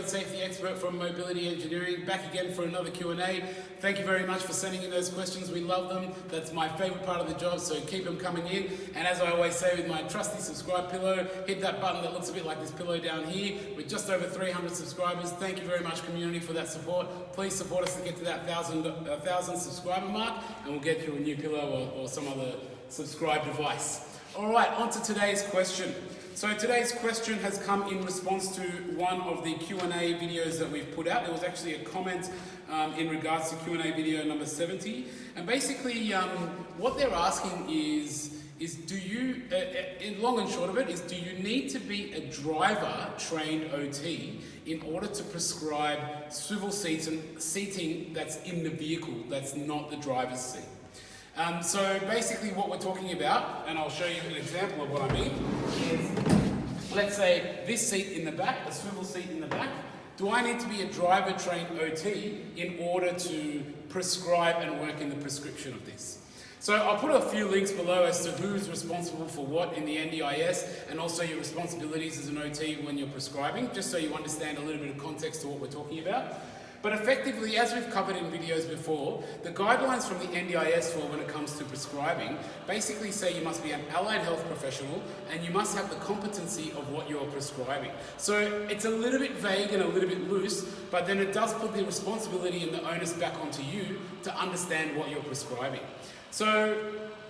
road safety expert from Mobility Engineering, back again for another Q&A. Thank you very much for sending in those questions. We love them. That's my favorite part of the job, so keep them coming in. And as I always say with my trusty subscribe pillow, hit that button that looks a bit like this pillow down here. We're just over 300 subscribers. Thank you very much, community, for that support. Please support us to get to that 1,000 subscriber mark, and we'll get you a new pillow or some other subscribe device. All right, on to today's question. So today's question has come in response to one of the Q&A videos that we've put out. There was actually a comment in regards to Q&A video number 70. And basically what they're asking is do you, in long and short of it, is do you need to be a driver trained OT in order to prescribe swivel seats and seating that's in the vehicle, that's not the driver's seat? So basically what we're talking about, and I'll show you an example of what I mean, is let's say this seat in the back, a swivel seat in the back. Do I need to be a driver trained OT in order to prescribe and work in the prescription of this? So I'll put a few links below as to who's responsible for what in the NDIS, and also your responsibilities as an OT when you're prescribing, just so you understand a little bit of context to what we're talking about. But effectively, as we've covered in videos before, the guidelines from the NDIS for when it comes to prescribing basically say you must be an allied health professional and you must have the competency of what you're prescribing. So it's a little bit vague and a little bit loose, but then it does put the responsibility and the onus back onto you to understand what you're prescribing. So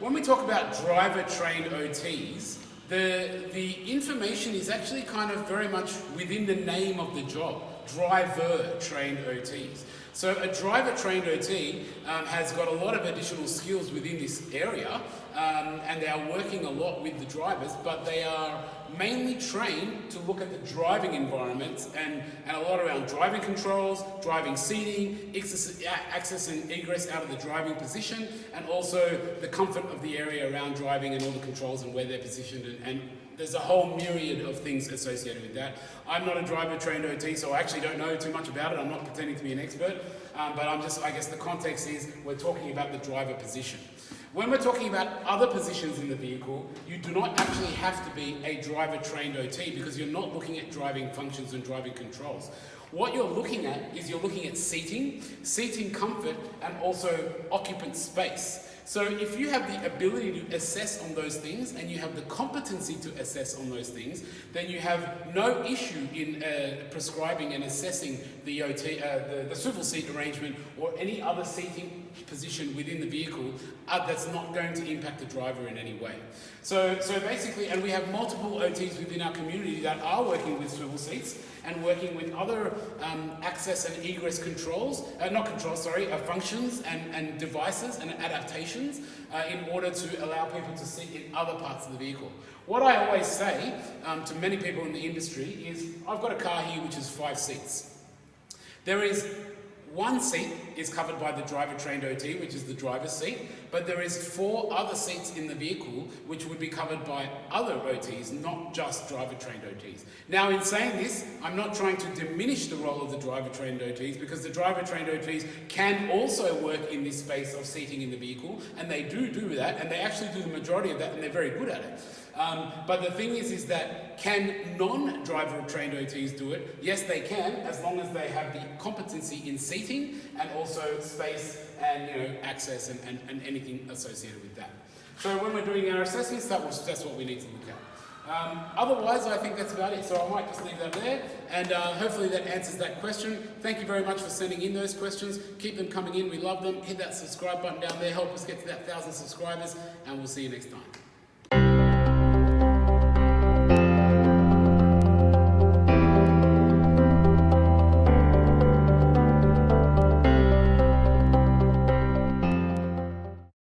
when we talk about driver-trained OTs, the information is actually kind of very much within the name of the job. Driver-trained OTs. So a driver-trained OT has got a lot of additional skills within this area, and they are working a lot with the drivers, but they are mainly trained to look at the driving environment and a lot around driving controls, driving seating, access and egress out of the driving position, and also the comfort of the area around driving and all the controls and where they're positioned, and there's a whole myriad of things associated with that. I'm not a driver-trained OT, so I actually don't know too much about it. I'm not pretending to be an expert, but I guess the context is we're talking about the driver position. When we're talking about other positions in the vehicle, you do not actually have to be a driver-trained OT because you're not looking at driving functions and driving controls. What you're looking at is you're looking at seating comfort, and also occupant space. So if you have the ability to assess on those things and you have the competency to assess on those things, then you have no issue in prescribing and assessing the OT, the swivel seat arrangement or any other seating position within the vehicle that's not going to impact the driver in any way. So basically, and we have multiple OTs within our community that are working with swivel seats and working with other access and egress controls, functions and devices and adaptations in order to allow people to sit in other parts of the vehicle. What I always say to many people in the industry is, I've got a car here which is 5 seats. There is one seat is covered by the driver-trained OT, which is the driver's seat, but there is 4 other seats in the vehicle which would be covered by other OTs, not just driver-trained OTs. Now, in saying this, I'm not trying to diminish the role of the driver-trained OTs, because the driver-trained OTs can also work in this space of seating in the vehicle, and they do that, and they actually do the majority of that, and they're very good at it. But the thing is that can non-driver trained OTs do it? Yes, they can, as long as they have the competency in seating and also space and access and anything associated with that. So when we're doing our assessments, that's what we need to look at. Otherwise, I think that's about it. So I might just leave that there, and hopefully that answers that question. Thank you very much for sending in those questions. Keep them coming in. We love them. Hit that subscribe button down there. Help us get to that 1,000 subscribers, and we'll see you next time.